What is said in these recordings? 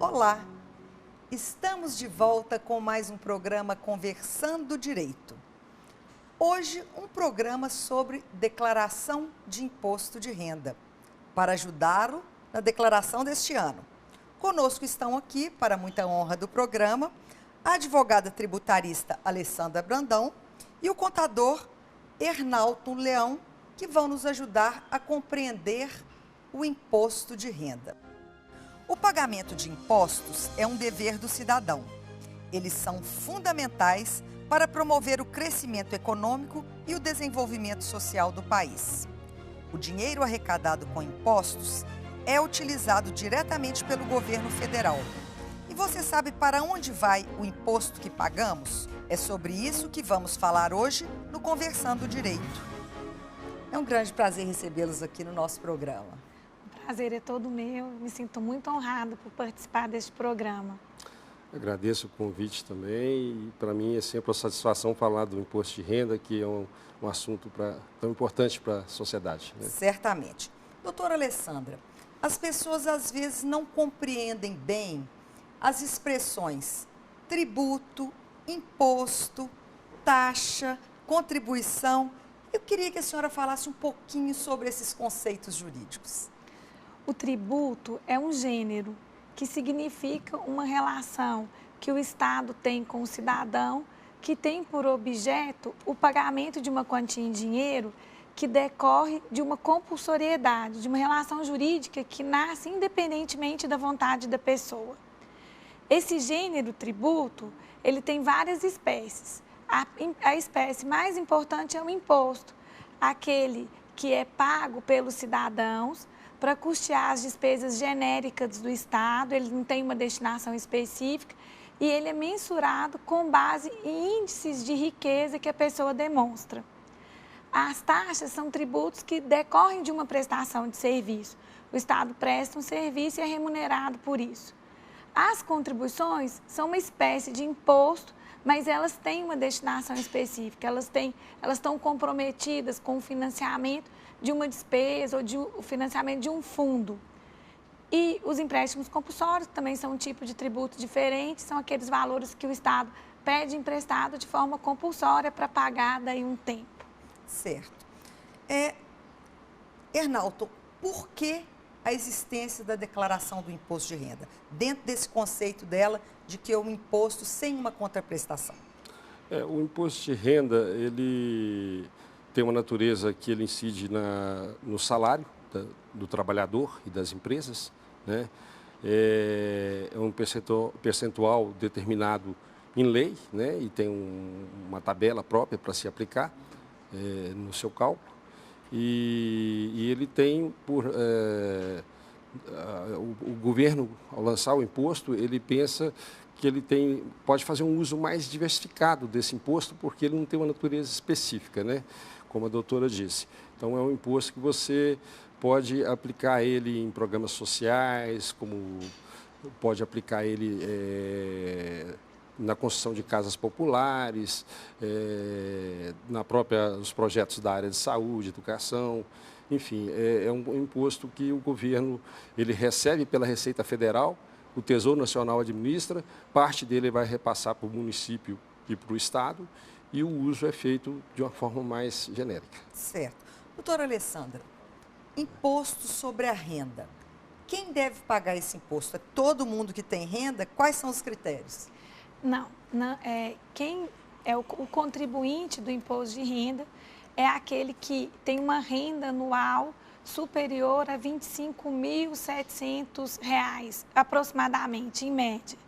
Olá, estamos de volta com mais um programa Conversando Direito. Hoje, um programa sobre declaração de imposto de renda, para ajudá-lo na declaração deste ano. Conosco estão aqui, para muita honra do programa, a advogada tributarista Alessandra Brandão e o contador Ernalton Leão, que vão nos ajudar a compreender o imposto de renda. O pagamento de impostos é um dever do cidadão. Eles são fundamentais para promover o crescimento econômico e o desenvolvimento social do país. O dinheiro arrecadado com impostos é utilizado diretamente pelo governo federal. E você sabe para onde vai o imposto que pagamos? É sobre isso que vamos falar hoje no Conversando Direito. É um grande prazer recebê-los aqui no nosso programa. O prazer é todo meu, me sinto muito honrada por participar deste programa. Agradeço o convite também e para mim é sempre uma satisfação falar do imposto de renda, que é um assunto tão importante para a sociedade, né? Certamente. Doutora Alessandra, as pessoas às vezes não compreendem bem as expressões tributo, imposto, taxa, contribuição. Eu queria que a senhora falasse um pouquinho sobre esses conceitos jurídicos. O tributo é um gênero que significa uma relação que o Estado tem com o cidadão, que tem por objeto o pagamento de uma quantia em dinheiro que decorre de uma compulsoriedade, de uma relação jurídica que nasce independentemente da vontade da pessoa. Esse gênero tributo, ele tem várias espécies. A espécie mais importante é o imposto, aquele que é pago pelos cidadãos para custear as despesas genéricas do Estado, ele não tem uma destinação específica e ele é mensurado com base em índices de riqueza que a pessoa demonstra. As taxas são tributos que decorrem de uma prestação de serviço. O Estado presta um serviço e é remunerado por isso. As contribuições são uma espécie de imposto, mas elas têm uma destinação específica, elas estão comprometidas com o financiamento de uma despesa ou o financiamento de um fundo. E os empréstimos compulsórios também são um tipo de tributo diferente, são aqueles valores que o Estado pede emprestado de forma compulsória para pagar daí um tempo. Certo. Ernalton, por que a existência da declaração do imposto de renda, dentro desse conceito dela de que é um imposto sem uma contraprestação? O imposto de renda, ele tem uma natureza que ele incide no salário do trabalhador e das empresas, né? É um percentual determinado em lei, né? E tem uma tabela própria para se aplicar no seu cálculo. E ele tem o governo, ao lançar o imposto, ele pensa que ele pode fazer um uso mais diversificado desse imposto, porque ele não tem uma natureza específica, né? Como a doutora disse. Então, é um imposto que você pode aplicar ele em programas sociais, como pode aplicar ele na construção de casas populares, nos projetos da área de saúde, educação. Enfim, é um imposto que o governo ele recebe pela Receita Federal, o Tesouro Nacional administra, parte dele vai repassar para o município e para o Estado, e o uso é feito de uma forma mais genérica. Certo. Doutora Alessandra, imposto sobre a renda. Quem deve pagar esse imposto? É todo mundo que tem renda? Quais são os critérios? Não, quem é o contribuinte do imposto de renda é aquele que tem uma renda anual superior a R$ 25.700, aproximadamente, em média.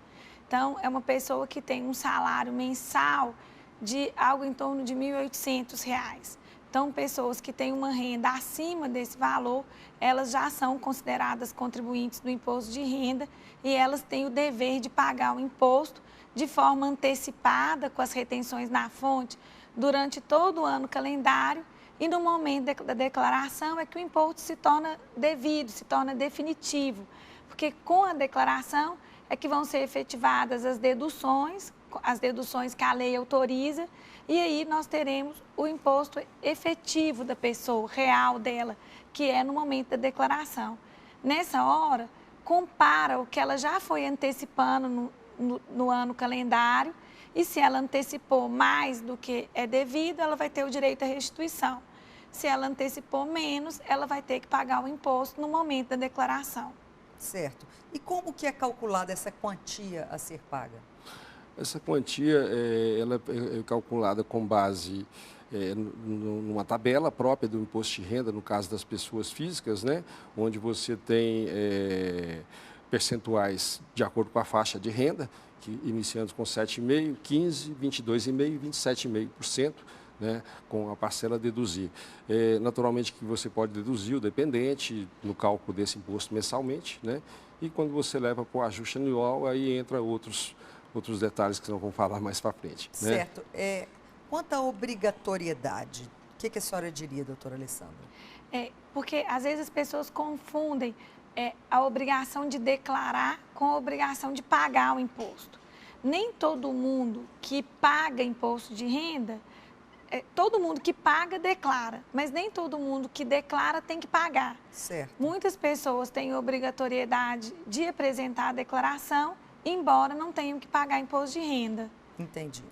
Então, é uma pessoa que tem um salário mensal de algo em torno de R$ 1.800. Então, pessoas que têm uma renda acima desse valor, elas já são consideradas contribuintes do imposto de renda e elas têm o dever de pagar o imposto de forma antecipada, com as retenções na fonte, durante todo o ano calendário, e no momento da declaração é que o imposto se torna devido, se torna definitivo, porque com a declaração é que vão ser efetivadas as deduções que a lei autoriza, e aí nós teremos o imposto efetivo da pessoa, real dela, que é no momento da declaração. Nessa hora, compara o que ela já foi antecipando no ano calendário, e se ela antecipou mais do que é devido, ela vai ter o direito à restituição. Se ela antecipou menos, ela vai ter que pagar o imposto no momento da declaração. Certo. E como que é calculada essa quantia a ser paga? Essa quantia ela é calculada com base numa tabela própria do imposto de renda, no caso das pessoas físicas, né, onde você tem percentuais de acordo com a faixa de renda, que iniciando com 7,5%, 15%, 22,5% e 27,5%. Né, com a parcela a deduzir. Naturalmente que você pode deduzir o dependente no cálculo desse imposto mensalmente, né, e quando você leva para o ajuste anual, aí entra outros detalhes que nós vamos falar mais para frente. Certo. Né? Quanto à obrigatoriedade, o que a senhora diria, doutora Alessandra? Porque às vezes as pessoas confundem a obrigação de declarar com a obrigação de pagar o imposto. Nem todo mundo que paga imposto de renda, todo mundo que paga, declara, mas nem todo mundo que declara tem que pagar. Certo. Muitas pessoas têm obrigatoriedade de apresentar a declaração, embora não tenham que pagar imposto de renda. Entendi.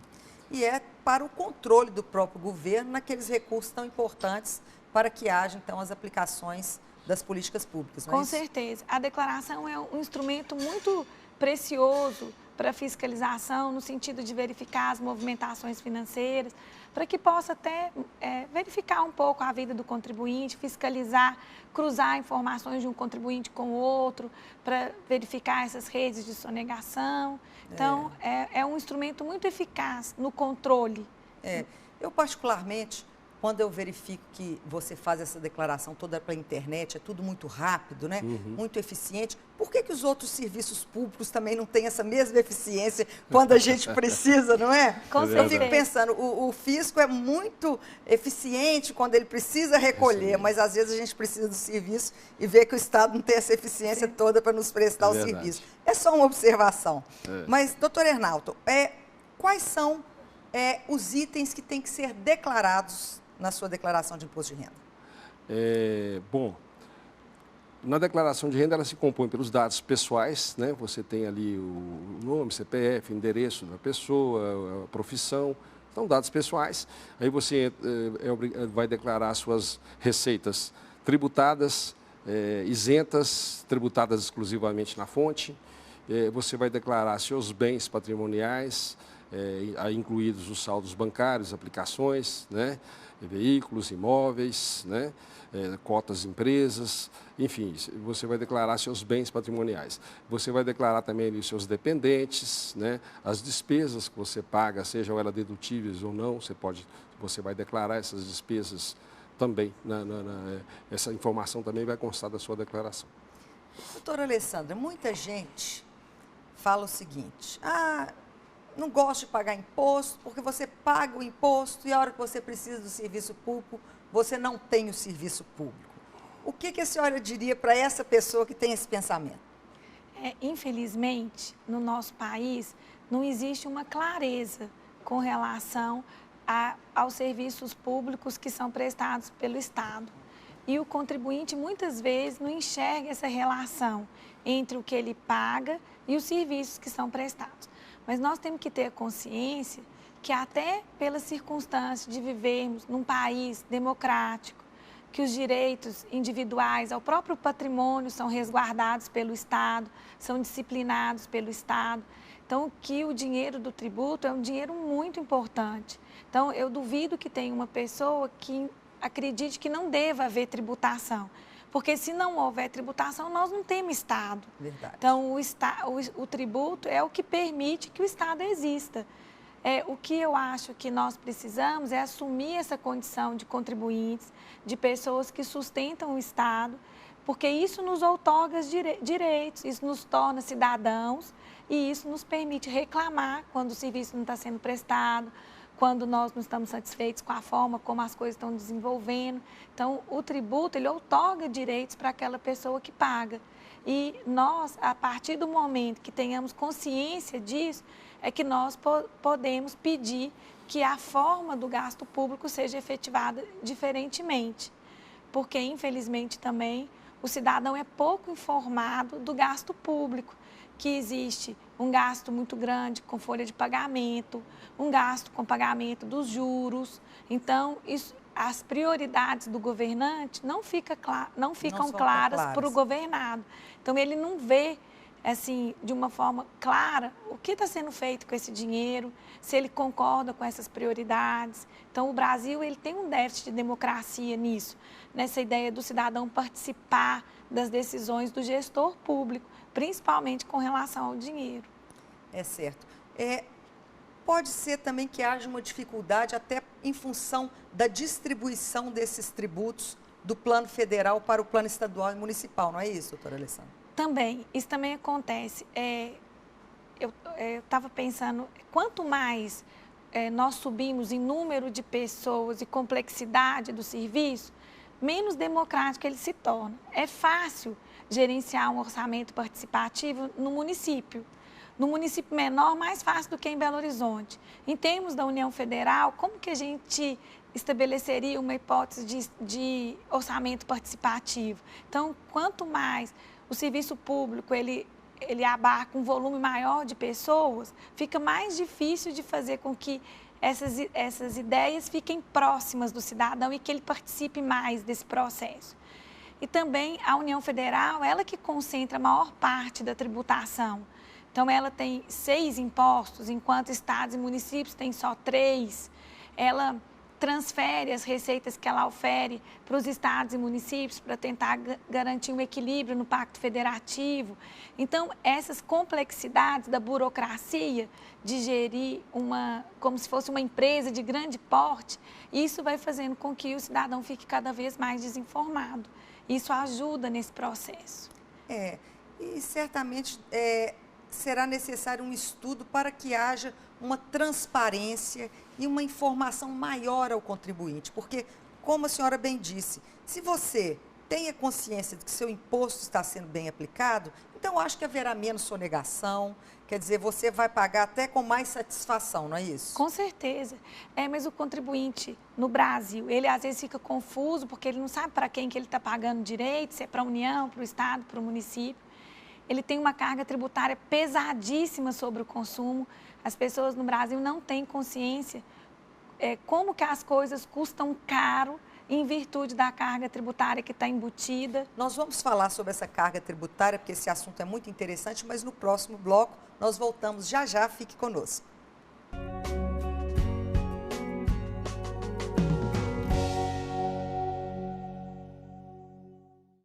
E é para o controle do próprio governo naqueles recursos tão importantes para que haja, então, as aplicações das políticas públicas, não é Com isso? certeza. A declaração é um instrumento muito precioso para fiscalização, no sentido de verificar as movimentações financeiras, para que possa até verificar um pouco a vida do contribuinte, fiscalizar, cruzar informações de um contribuinte com o outro, para verificar essas redes de sonegação. Então, é um instrumento muito eficaz no controle. Eu, particularmente, quando eu verifico que você faz essa declaração toda pela internet, é tudo muito rápido, né? Muito eficiente. Por que os outros serviços públicos também não têm essa mesma eficiência quando a gente precisa, não é? Com certeza. Eu fico pensando, o fisco é muito eficiente quando ele precisa recolher, mas às vezes a gente precisa do serviço e vê que o Estado não tem essa eficiência toda para nos prestar o serviço. É só uma observação. Mas, doutor Ernaldo, quais são os itens que têm que ser declarados na sua declaração de imposto de renda? Bom, na declaração de renda ela se compõe pelos dados pessoais, né? Você tem ali o nome, CPF, endereço da pessoa, a profissão, são dados pessoais. Aí você vai declarar suas receitas tributadas, isentas, tributadas exclusivamente na fonte. Você vai declarar seus bens patrimoniais, incluídos os saldos bancários, aplicações, né? Veículos, imóveis, né? Cotas de empresas, enfim, você vai declarar seus bens patrimoniais. Você vai declarar também ali os seus dependentes, né? As despesas que você paga, sejam elas dedutíveis ou não, você vai declarar essas despesas também. Essa informação também vai constar da sua declaração. Doutora Alessandra, muita gente fala o seguinte: não gosto de pagar imposto, porque você paga o imposto e a hora que você precisa do serviço público, você não tem o serviço público. O que a senhora diria para essa pessoa que tem esse pensamento? Infelizmente, no nosso país, não existe uma clareza com relação aos serviços públicos que são prestados pelo Estado. E o contribuinte, muitas vezes, não enxerga essa relação entre o que ele paga e os serviços que são prestados. Mas nós temos que ter consciência que até pelas circunstâncias de vivermos num país democrático, que os direitos individuais ao próprio patrimônio são resguardados pelo Estado, são disciplinados pelo Estado. Então, que o dinheiro do tributo é um dinheiro muito importante. Então, eu duvido que tenha uma pessoa que acredite que não deva haver tributação. Porque se não houver tributação, nós não temos Estado. Verdade. Então, o tributo é o que permite que o Estado exista. O que eu acho que nós precisamos é assumir essa condição de contribuintes, de pessoas que sustentam o Estado, porque isso nos outorga direitos, isso nos torna cidadãos e isso nos permite reclamar quando o serviço não está sendo prestado, quando nós não estamos satisfeitos com a forma como as coisas estão desenvolvendo. Então, o tributo, ele outorga direitos para aquela pessoa que paga. E nós, a partir do momento que tenhamos consciência disso, é que nós podemos pedir que a forma do gasto público seja efetivada diferentemente. Porque, infelizmente, também o cidadão é pouco informado do gasto público, que existe um gasto muito grande com folha de pagamento, um gasto com pagamento dos juros. Então, as prioridades do governante não ficam claras para o governado. Então, ele não vê assim, de uma forma clara, o que está sendo feito com esse dinheiro, se ele concorda com essas prioridades. Então, o Brasil ele tem um déficit de democracia nisso, nessa ideia do cidadão participar das decisões do gestor público, principalmente com relação ao dinheiro. É certo. Pode ser também que haja uma dificuldade até em função da distribuição desses tributos do plano federal para o plano estadual e municipal, não é isso, doutora Alessandra? Também, isso também acontece. Eu estava pensando, quanto mais nós subimos em número de pessoas e complexidade do serviço, menos democrático ele se torna. É fácil gerenciar um orçamento participativo no município. No município menor, mais fácil do que em Belo Horizonte. Em termos da União Federal, como que a gente estabeleceria uma hipótese de orçamento participativo? Então, quanto mais o serviço público ele abarca um volume maior de pessoas, fica mais difícil de fazer com que essas ideias fiquem próximas do cidadão e que ele participe mais desse processo. E também a União Federal, ela que concentra a maior parte da tributação. Então, ela tem 6 impostos, enquanto estados e municípios têm só 3. Ela transfere as receitas que ela ofere para os estados e municípios para tentar garantir um equilíbrio no Pacto Federativo. Então, essas complexidades da burocracia de gerir como se fosse uma empresa de grande porte, isso vai fazendo com que o cidadão fique cada vez mais desinformado. Isso ajuda nesse processo. E certamente será necessário um estudo para que haja uma transparência e uma informação maior ao contribuinte, porque, como a senhora bem disse, se você tem a consciência de que seu imposto está sendo bem aplicado, então acho que haverá menos sonegação, quer dizer, você vai pagar até com mais satisfação, não é isso? Com certeza. Mas o contribuinte no Brasil, ele às vezes fica confuso porque ele não sabe para quem que ele está pagando direito, se é para a União, para o Estado, para o município. Ele tem uma carga tributária pesadíssima sobre o consumo. As pessoas no Brasil não têm consciência como que as coisas custam caro em virtude da carga tributária que está embutida. Nós vamos falar sobre essa carga tributária, porque esse assunto é muito interessante, mas no próximo bloco nós voltamos já já, fique conosco.